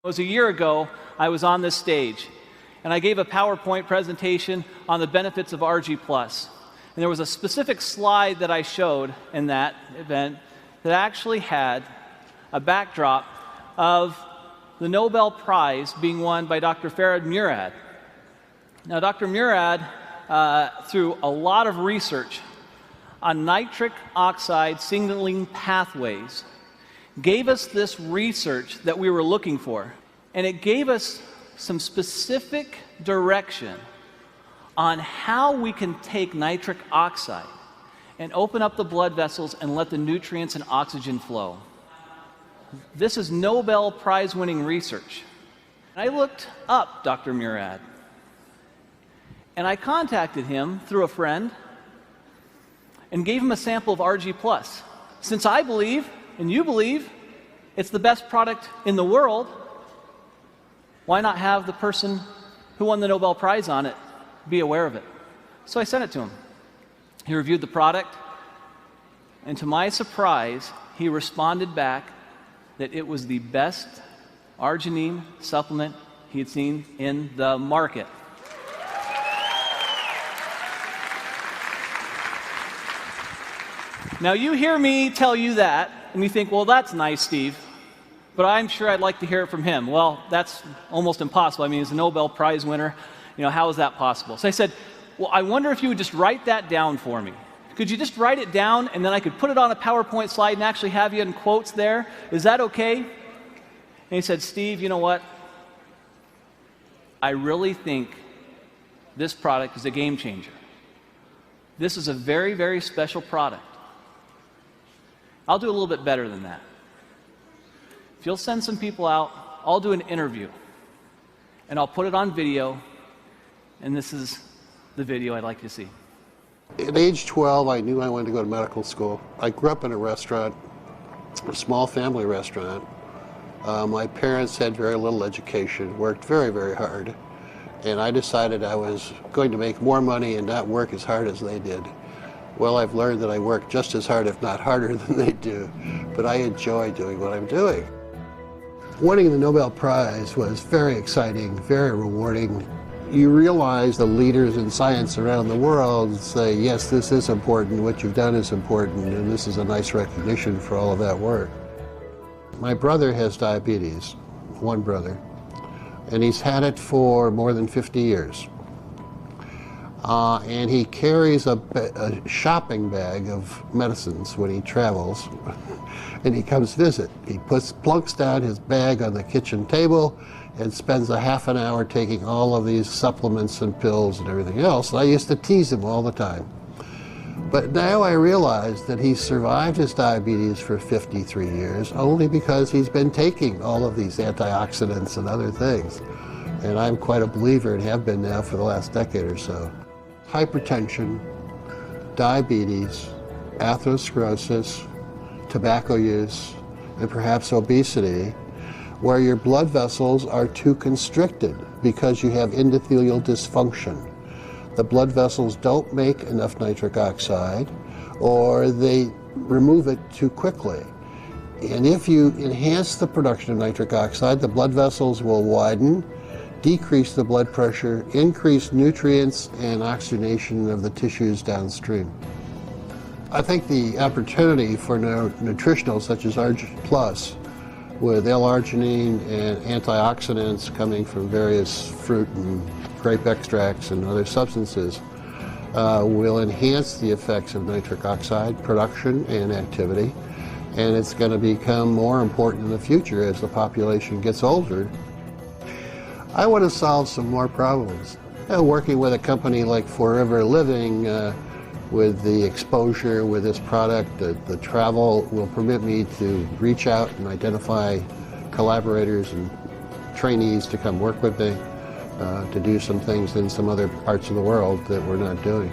It was a year ago, I was on this stage, and I gave a PowerPoint presentation on the benefits of Argi+. And there was a specific slide that I showed in that event that actually had a backdrop of the Nobel Prize being won by Dr. Farhad Murad. Now, Dr. Murad, through a lot of research on nitric oxide signaling pathways, gave us this research that we were looking for, and it gave us some specific direction on how we can take nitric oxide and open up the blood vessels and let the nutrients and oxygen flow. This is Nobel Prize-winning research. I looked up Dr. Murad, and I contacted him through a friend and gave him a sample of Argi+. Since I believe, and you believe, it's the best product in the world, why not have the person who won the Nobel Prize on it be aware of it? So I sent it to him. He reviewed the product, and to my surprise, he responded back that it was the best arginine supplement he had seen in the market. Now, you hear me tell you that, and you think, well, that's nice, Steve, but I'm sure I'd like to hear it from him. Well, that's almost impossible. I mean, he's a Nobel Prize winner. You know, how is that possible? So I said, well, I wonder if you would just write that down for me. Could you just write it down, and then I could put it on a PowerPoint slide and actually have you in quotes there? Is that okay? And he said, Steve, you know what? I really think this product is a game changer. This is a very, very special product. I'll do a little bit better than that. If you'll send some people out, I'll do an interview, and I'll put it on video, and this is the video I'd like to see. At age 12, I knew I wanted to go to medical school. I grew up in a restaurant, a small family restaurant. My parents had very little education, worked very, very hard, and I decided I was going to make more money and not work as hard as they did. Well, I've learned that I work just as hard, if not harder, than they do, but I enjoy doing what I'm doing. Winning the Nobel Prize was very exciting, very rewarding. You realize the leaders in science around the world say, yes, this is important, what you've done is important, and this is a nice recognition for all of that work. My brother has diabetes, one brother, and he's had it for more than 50 years. And he carries a shopping bag of medicines when he travels, and he comes visit. He plunks down his bag on the kitchen table and spends a half an hour taking all of these supplements and pills and everything else. I used to tease him all the time. But now I realize that he's survived his diabetes for 53 years only because he's been taking all of these antioxidants and other things. And I'm quite a believer and have been now for the last decade or so. Hypertension, diabetes, atherosclerosis, tobacco use, and perhaps obesity, where your blood vessels are too constricted because you have endothelial dysfunction. The blood vessels don't make enough nitric oxide, or they remove it too quickly. And if you enhance the production of nitric oxide, the blood vessels will widen, decrease the blood pressure, increase nutrients and oxygenation of the tissues downstream. I think the opportunity for nutritionals such as Argi+, with L-arginine and antioxidants coming from various fruit and grape extracts and other substances, will enhance the effects of nitric oxide production and activity, and it's going to become more important in the future as the population gets older. I want to solve some more problems. Working with a company like Forever Living, with the exposure with this product, the travel will permit me to reach out and identify collaborators and trainees to come work with me, to do some things in some other parts of the world that we're not doing.